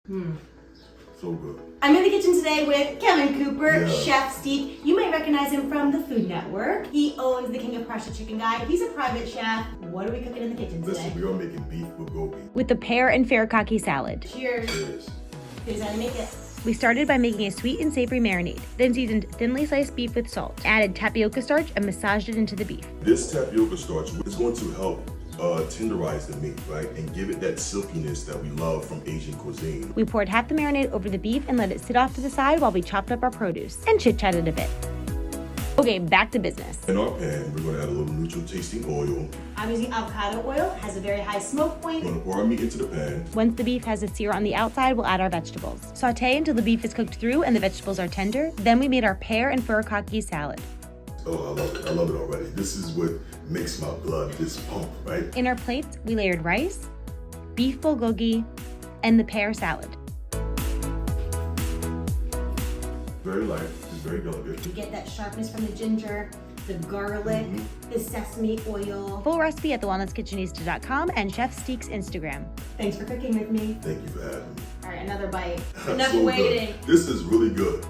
So good. I'm in the kitchen today with Kevin Cooper, Yeah. Chef Steek. You may recognize him from the Food Network. He owns the King of Prussia Chicken Guy. He's a private chef. What are we cooking in the kitchen today? Listen, we are making beef bulgogi. with the pear and furikake salad. Cheers. Cheers. Here's how to make it. We started by making a sweet and savory marinade, then seasoned thinly sliced beef with salt, added tapioca starch, and massaged it into the beef. This tapioca starch is going to help tenderize the meat, right? And give it that silkiness that we love from Asian cuisine. We poured half the marinade over the beef and let it sit off to the side while we chopped up our produce and chit-chatted a bit. Okay, back to business. In our pan, we're going to add a little neutral tasting oil. I'm using avocado oil. It has a very high smoke point. We're going to pour our meat into the pan. Once the beef has a sear on the outside, we'll add our vegetables. Saute until the beef is cooked through and the vegetables are tender. Then we made our pear and furikake salad. Oh, I love it. I love it already. This is what makes my blood just pump, right? In our plates, we layered rice, beef bulgogi, and the pear salad. Very light, just very delicate. You get that sharpness from the ginger, the garlic, the sesame oil. Full recipe at thewellnesskitchenista.com and Chef Steek's Instagram. Thanks for cooking with me. Thank you for having me. All right, another bite. Enough So waiting. good. This is really good.